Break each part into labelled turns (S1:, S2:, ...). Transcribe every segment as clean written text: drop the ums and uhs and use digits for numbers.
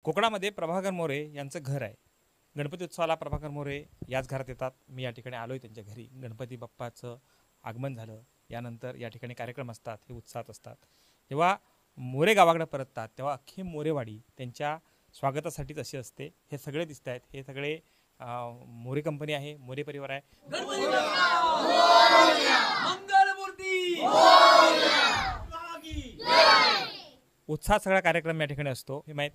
S1: कोकणामध्ये प्रभाकर मोरे यांचं घर आहे। गणपती उत्सवाला प्रभाकर मोरे याच घरात येतात। मी या ठिकाणी आलोय त्यांच्या घरी। गणपती बाप्पाचं आगमन झालं, यानंतर या ठिकाणी कार्यक्रम असतात, हे उत्साहात असतात। जेव्हा मोरे गावाकडे परततात तेव्हा अख्खी मोरेवाडी त्यांच्या स्वागतासाठीच अशी असते। हे सगळे दिसत आहेत, हे सगळे मोरे कंपनी आहे, मोरे परिवार आहे। उत्साह सगळा कार्यक्रम या ठिकाणी असतो। हे माहीत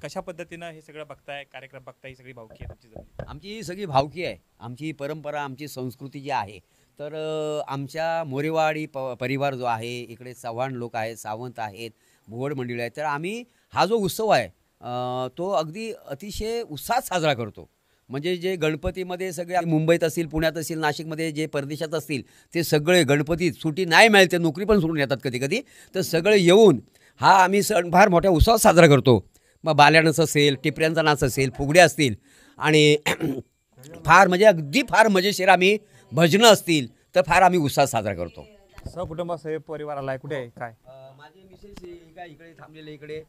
S1: कशा पद्धतीनं हे सगळं बघताय, कार्यक्रम बघताय, ही सगळी भावकी आहे तुमची जवळ?
S2: आमची सगळी भावकी आहे, आमची परंपरा, आमची संस्कृती जी आहे। तर आमच्या मोरेवाडी परिवार जो आहे, इकडे चव्हाण लोक आहेत, सावंत आहेत, भोवड मंडळी आहेत। तर आम्ही हा जो उत्सव आहे तो अगदी अतिशय उत्साहात साजरा करतो। म्हणजे जे गणपतीमध्ये सगळे मुंबईत असतील, पुण्यात असतील, नाशिकमध्ये जे परदेशात असतील, ते सगळे गणपतीत सुट्टी नाही मिळते, नोकरी पण सोडून येतात कधी कधी, तर सगळे येऊन हा आम्ही सण फार मोठ्या उत्साहात साजरा करतो। मग बाल्या नाच असेल, टिपऱ्यांचा नाच असेल, फुगड्या असतील आणि फार म्हणजे अगदी फार मजेशीर आम्ही भजनं असतील तर फार आम्ही उत्साहात साजरा करतो।
S1: सहकुटुंब परिवार आलाय, कुठे आहे काय?
S2: माझे मिसेस काय इकडे थांबलेले, इकडे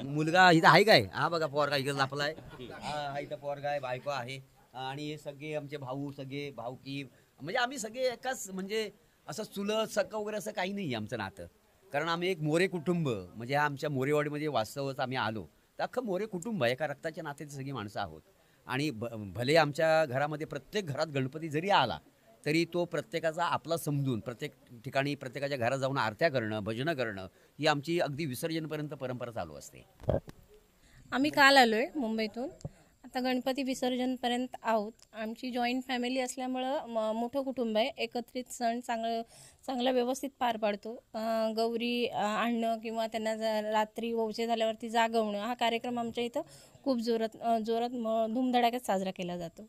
S2: मुलगा इथं आहे काय, हा बघा पोरगा इकडे लापलाय, हा इथं पोरगा आहे, बायको आहे आणि हे सगळे आमचे भाऊ, सगळे भाऊकी, म्हणजे आम्ही सगळे एकाच, म्हणजे असं चुलत सख्ख वगैरे असं काही नाही आमचं नातं। कारण आम्ही एक मोरे कुटुंब, म्हणजे आमच्या मोरेवाडीमध्ये वास्तवच आम्ही आलो तर अख्खं मोरे कुटुंब आहे, एका रक्ताच्या नात्याची सगळी माणसं आहोत। आणि भले आमच्या घरामध्ये प्रत्येक घरात गणपती जरी आला तरी तो प्रत्येकाचा आपला समजून प्रत्येक ठिकाणी प्रत्येकाच्या घरात जाऊन आरत्या करणं, भजनं करणं ही आमची अगदी विसर्जनपर्यंत परंपरा चालू असते।
S3: आम्ही काल आलोय मुंबईतून, आता गणपती विसर्जनपर्यंत आहोत। आमची जॉईंट फॅमिली असल्यामुळं मोठं कुटुंब आहे, एकत्रित सण चांगलं व्यवस्थित पार पाडतो। गौरी आणणं किंवा त्यांना रात्री ओवचे झाल्यावरती जागवणं, हा कार्यक्रम आमच्या इथं खूप जोरात धूमधडाक्यात साजरा केला जातो।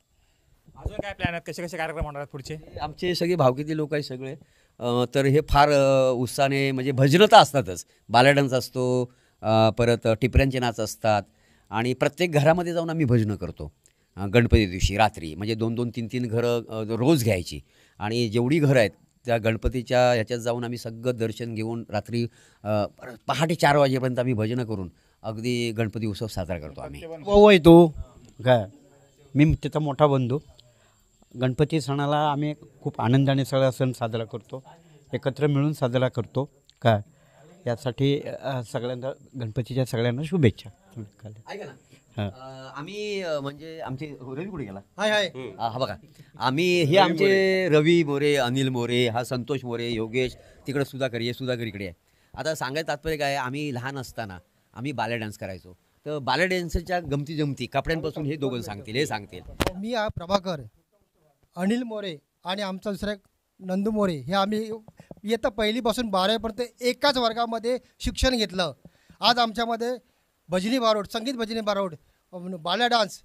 S1: अजून काय प्लॅन आहेत, कसे कसे कार्यक्रम होणार आहेत पुढचे?
S2: आमचे सगळे भावकीतले लोक आहेत सगळे, तर हे फार उत्साहाने, म्हणजे भजनं तर असतातच, बाला डान्स असतो, परत टिपऱ्यांचे नाच असतात आणि प्रत्येक घरामध्ये जाऊन आम्ही भजनं करतो गणपती दिवशी रात्री। म्हणजे 2-2, 3-3 घरं रोज घ्यायची आणि जेवढी घरं आहेत त्या गणपतीच्या ह्याच्यात जाऊन आम्ही सगळं दर्शन घेऊन रात्री पहाटे 4 वाजेपर्यंत आम्ही भजनं करून अगदी गणपती उत्सव साजरा करतो आम्ही।
S4: भाऊ आहे तो काय, मी त्याचा मोठा बंधू। गणपती सणाला आम्ही खूप आनंदाने सगळा सण साजरा करतो, एकत्र मिळून साजरा करतो काय। यासाठी सगळ्यांना गणपतीच्या सगळ्यांना शुभेच्छा।
S2: आम्ही म्हणजे आमचे रवी कुठे गेला?
S4: हाय
S2: हा बघा, आम्ही हे आमचे रवी मोरे, अनिल मोरे, हा संतोष मोरे, योगेश, तिकडे सुधाकर, हे सुधाकर इकडे आहे। आता सांगायचं तात्पर्य काय, आम्ही लहान असताना आम्ही बाल्या डान्स करायचो, तर बाल्या डान्सच्या गमती जमती कपड्यांपासून हे दोघं सांगतील, हे सांगतील।
S5: मी प्रभाकर, अनिल मोरे आणि आमचा दुसरा नंदू मोरे, हे आम्ही इयत्ता पहिलीपासून 12वीपर्यंत एकाच वर्गामध्ये शिक्षण घेतलं। आज आमच्यामध्ये भजनी बारोड, संगीत भजनी बारोड, बाल्या डान्स,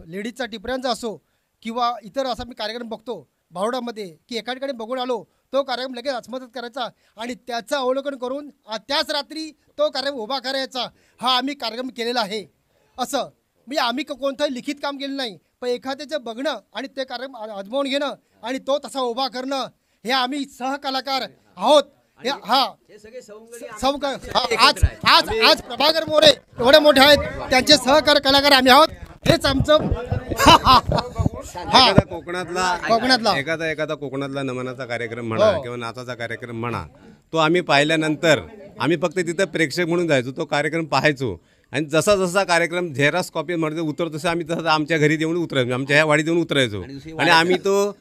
S5: लेडीजचा टिपऱ्यांचा असो किंवा इतर असा मी कार्यक्रम बघतो बारोडामध्ये की एका ठिकाणी बघून आलो तो कार्यक्रम लगेच आत्मसात करायचा आणि त्याचं अवलोकन करून त्याच रात्री तो कार्यक्रम उभा करायचा, हा आम्ही कार्यक्रम केलेला आहे। असं म्हणजे आम्ही कोणतंही लिखित काम केलं नाही, पण एखाद्याचं बघणं आणि ते कार्यक्रम अनुभवून घेणं आणि तो तसा उभा करणं, हे आम्ही सहकलाकार आहोत। आज प्रभाकर मोरे एवढे मोठे आहेत, त्यांचे सहकार कलाकार आम्ही आहोत, हेच आमचं। कोकणातला
S6: एखादा कोकणातला नमनाचा कार्यक्रम म्हणा किंवा नाचाचा कार्यक्रम म्हणा, तो आम्ही पाहिल्यानंतर आम्ही फक्त तिथं प्रेक्षक म्हणून जायचो, तो कार्यक्रम पाहायचो आणि जसा जसा कार्यक्रम झेरॉक्स कॉपी मध्ये उतरतो तसं आम्ही तसं आमच्या घरी देऊन उतरायचो, आमच्या ह्या वाडीत येऊन उतरायचो। आणि आम्ही तो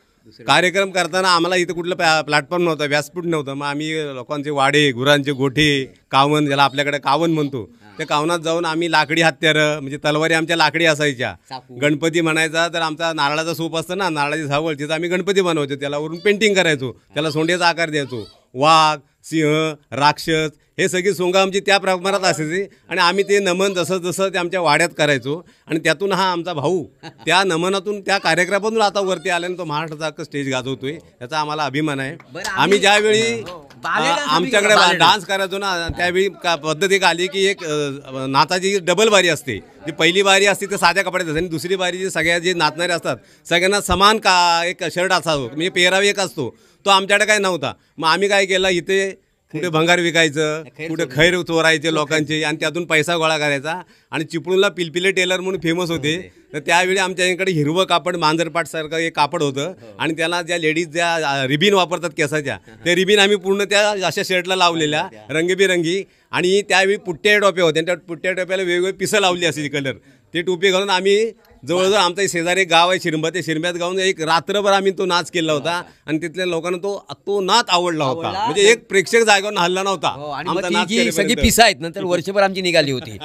S6: कार्यक्रम करताना आम्हाला इथं कुठलं प्लॅटफॉर्म नव्हता, व्यासपीठ नव्हतं, मग आम्ही लोकांचे वाडे, गुरांचे गोठे, कावन, ज्याला आपल्याकडे कावन म्हणतो, त्या कावनात जाऊन आम्ही लाकडी हत्यारं, म्हणजे तलवारी आमच्या लाकडी असायच्या। गणपती म्हणायचा तर आमचा नारळाचा सूप असतं ना, नारळाची सावळ, तिथं आम्ही गणपती बनवायचो, त्याला वरून पेंटिंग करायचो, त्याला सोंड्याचा आकार द्यायचो। वाघ, सिंह, राक्षस हे सगळी सोंगा आमची त्या प्रमाणात असायची आणि आम्ही ते नमन जसं जसं ते आमच्या वाड्यात करायचो आणि त्यातून हा आमचा भाऊ त्या नमनातून, त्या कार्यक्रमातून आता वरती आल्यानं तो महाराष्ट्राचा स्टेज गाजवतोय, याचा आम्हाला अभिमान आहे। आम्ही ज्यावेळी आमच्याकडे डान्स करायचो ना, त्यावेळी पद्धत एक आली की एक नाचाची डबल बारी असते, जी पहिली बारी असते ते साध्या कपड्यात असते आणि दुसरी बारी जी सगळ्या जे नाचणारे असतात सगळ्यांना समान एक शर्ट असावं, म्हणजे पेहराव एक असतो, तो आमच्याकडे काय नव्हता। मग आम्ही काय केलं, इथे कुठे भंगार विकायचं, कुठे खैर चोरायचे लोकांचे आणि त्यातून पैसा गोळा करायचा. आणि चिपळूणला पिलपिले टेलर म्हणून फेमस होते. तर त्यावेळी आमच्याकडे हिरवं कापड मांजरपाटसारखं एक कापड होतं आणि त्याला ज्या लेडीज ज्या रिबीन वापरतात केसाच्या, त्या रिबीन आम्ही पूर्ण त्या अशा शर्टला लावलेल्या रंगीबिरंगी. आणि त्यावेळी पुट्ट्या टोप्या होत्या, त्या पुट्ट्या टोप्याला वेगवेगळे पिसं लावली असायची कलर. ते टोपी घालून आम्ही जवळजवळ आमचा शेजारी एक गाव आहे शिरंबा, ते शिरंब्यात गाऊन एक रात्रभर आम्ही तो नाच केला होता. आणि तिथल्या लोकांना तो नाच आवडला होता. म्हणजे एक प्रेक्षक जागेवर हल्ला नव्हता.
S2: आणि मग
S6: आमचा
S2: ती
S6: नाच
S2: जी
S6: केल्यापर्यंत.
S2: सगळी पिसा आहेत नंतर वर्षभर आमची निघाली होती.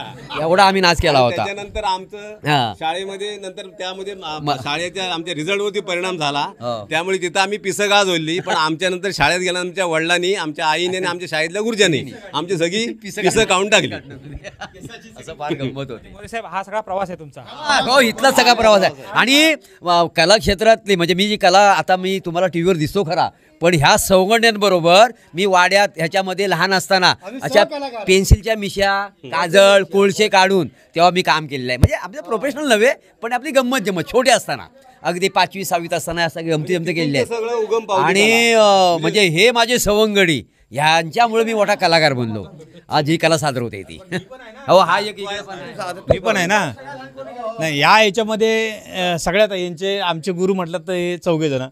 S2: एवढा आम्ही नाच केला होता.
S6: त्याच्यानंतर आमचं शाळेमध्ये नंतर त्यामध्ये शाळेच्या आमच्या रिझल्टवरती परिणाम झाला. त्यामुळे तिथं आम्ही पिसं गाजवली. पण आमच्या नंतर शाळेत गेल्या आमच्या वडिलांनी, आमच्या आईने आणि आमच्या शाळेतल्या गुरुजांनी आमची सगळी पिसं काढून टाकली.
S2: असं फार गंमत होती.
S1: मोरे साहेब, हा सगळा प्रवास आहे तुमचा.
S2: हो, इथला सगळा प्रवास आहे. आणि कला क्षेत्रातली म्हणजे मी जी कला आता मी तुम्हाला टीव्हीवर दिसतो खरा, पण ह्या सवंगड्यांबरोबर मी वाड्यात ह्याच्यामध्ये लहान असताना अशा पेन्सिलच्या मिश्या, काजळ, कोळशे काढून तेव्हा मी काम केलेलं आहे. म्हणजे आपलं प्रोफेशनल नव्हे, पण आपली गंमत जम्मत छोटे असताना अगदी 5वी 6वीत असताना असं गमती केलेली
S6: सगळं
S2: आहे.
S6: उगम पावती
S2: आणि म्हणजे हे माझे सवंगडी ह्यांच्यामुळे मी मोठा कलाकार बनलो. आज ही कला सादर होते ती. हो, हा एक
S7: मी पण आहे ना. नाही, या याच्यामध्ये सगळ्यात यांचे आमचे गुरु म्हटलं तर हे 4 जण,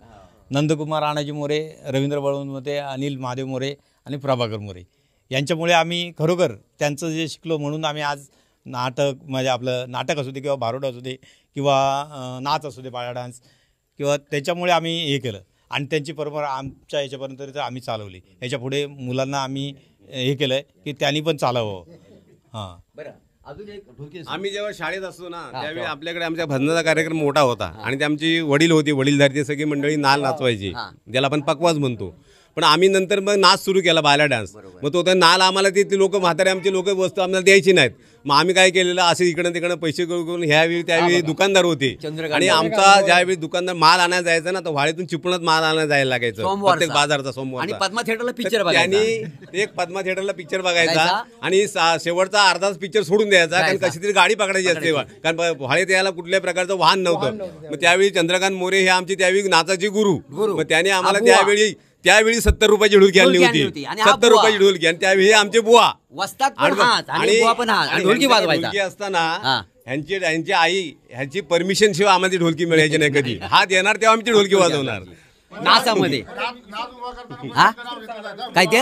S7: नंदकुमार राणाजी मोरे, रवींद्र बळवंत, अनिल महादेव मोरे आणि प्रभाकर मोरे. यांच्यामुळे आम्ही खरोखर त्यांचं जे शिकलो, म्हणून आम्ही आज नाटक म्हणजे आपलं नाटक असू दे किंवा भारुड असू दे किंवा नाच असू दे, पाळा डान्स, किंवा त्याच्यामुळे आम्ही हे केलं. आणि त्यांची परंपरा आमच्या याच्यापर्यंत आम्ही चालवली. याच्यापुढे मुलांना आम्ही हे केलं आहे की त्यांनी पण चालवावं. हां,
S2: बरं. अजून एक
S6: आम्ही जेव्हा शाळेत असतो ना, त्यावेळी आपल्याकडे आमच्या भजनाचा कार्यक्रम मोठा होता. आणि ते आमची वडील होती, वडीलधारी, ते सगळी मंडळी नाल नाचवायची, ज्याला आपण पकवाज म्हणतो. पण आम्ही नंतर मग नाच सुरू केला, बाला डान्स. मग तो नाल आम्हाला ते लोक, म्हातारे आमचे लोक वस्तू आम्हाला द्यायची नाहीत. मग आम्ही काय केलेलं, असे इकडं तिकडं पैसे करून ह्यावेळी त्यावेळी दुकानदार होते. आणि आमचा ज्यावेळी दुकानदार माल आणायला जायचा ना, तर वाडीतून चिपळूणात माल आणायला जायला लागायचं प्रत्येक बाजारचा सोमवार.
S2: आणि पद्मा थिएटरला पिक्चर
S6: त्यांनी एक पद्मा थिएटरला पिक्चर बघायचा आणि शेवटचा अर्धाच पिक्चर सोडून द्यायचा, कारण कशी तरी गाडी पकडायची असते. कारण व्हाळीत यायला कुठल्याही प्रकारचं वाहन नव्हतं. मग त्यावेळी चंद्रकांत मोरे हे आमची त्यावेळी नाचाचे गुरु. मग त्याने आम्हाला त्यावेळी 70 रुपयाची ढोलकी आणली होती. 70 रुपयाची ढोलकी. आणि त्यावेळी आमचे बुवा ढोलकी असताना ह्यांची आई ह्यांची परमिशन शिवाय आम्हाला ती ढोलकी मिळायची नाही कधी. हात येणार तेव्हा आमची ढोलकी वाजवणार
S2: नाचामध्ये. काय ते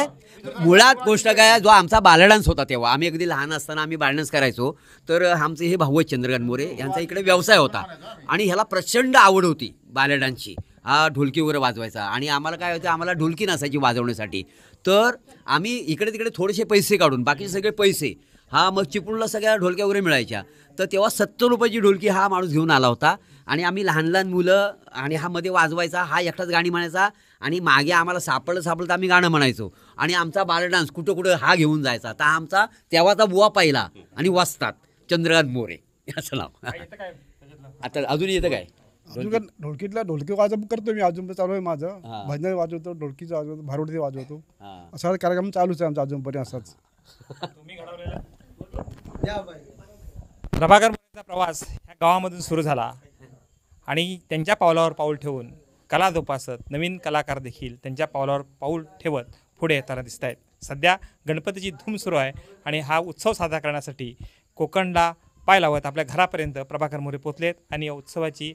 S2: मुळात गोष्ट काय, जो आमचा बालडान्स होता तेव्हा आम्ही अगदी लहान असताना आम्ही बालडान्स करायचो. तर आमचे हे भाऊ आहेत चंद्रकांत मोरे, यांचा इकडे व्यवसाय होता आणि ह्याला प्रचंड आवड होती बालडान्सची. हा ढोलकी वगैरे वाजवायचा. आणि आम्हाला काय होतं, आम्हाला ढोलकी नसायची वाजवण्यासाठी. तर आम्ही इकडे तिकडे थोडेसे पैसे काढून, बाकीचे सगळे पैसे मग चिपळूणला सगळ्या ढोलक्या वगैरे मिळायच्या. तर तेव्हा 70 रुपयाची ढोलकी हा माणूस घेऊन आला होता. आणि आम्ही लहान लहान मुलं, आणि हा मध्ये वाजवायचा, हा एकटाच गाणी म्हणायचा. आणि मागे आम्हाला सापडलं आम्ही गाणं म्हणायचो. आणि आमचा बालडान्स कुठं कुठं हा घेऊन जायचा. तर आमचा तेव्हाचा बुवा पहिला आणि वाजतात चंद्रकांत मोरे असं नाव. आता अजून येतं काय?
S8: ढोलकीतला ढोलकी वाजव करतो मी, अजून चालू आहे माझं. भजन वाजवतो, ढोलकीचं वाजवतो, भारुडचे वाजवतो. असा कार्यक्रम चालूच आहे आमचा अजूनपर्यंत असाच.
S1: प्रभाकर मोरेंचा प्रवास ह्या गावामधून सुरू झाला आणि त्यांच्या पावलावर पाऊल ठेवून कला जोपासत नवीन कलाकार देखील त्यांच्या पावलावर पाऊल ठेवत पुढे येताना दिसत आहेत. सध्या गणपतीची धूम सुरू आहे आणि हा उत्सव साजरा करण्यासाठी कोकणला पाय लावत आपल्या घरापर्यंत प्रभाकर मोरे पोचलेत. आणि या उत्सवाची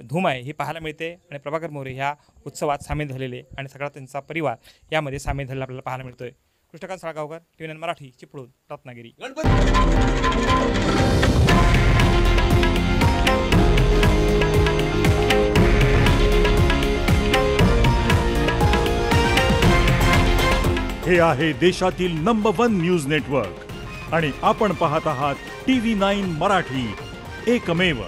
S1: धूम आहे ही पाहायला मिळते. आणि प्रभाकर मोरे ह्या उत्सवात सामील झालेले आणि सगळा त्यांचा परिवार यामध्ये सामील झालेला आपल्याला पाहायला मिळतोय. कृष्णकांत साळगावकर, TVN मराठी, चिपळूण, रत्नागिरी.
S9: हे आहे देशातील नंबर 1 न्यूज नेटवर्क आणि आपण पाहत आहात TV9 मराठी, एकमेव.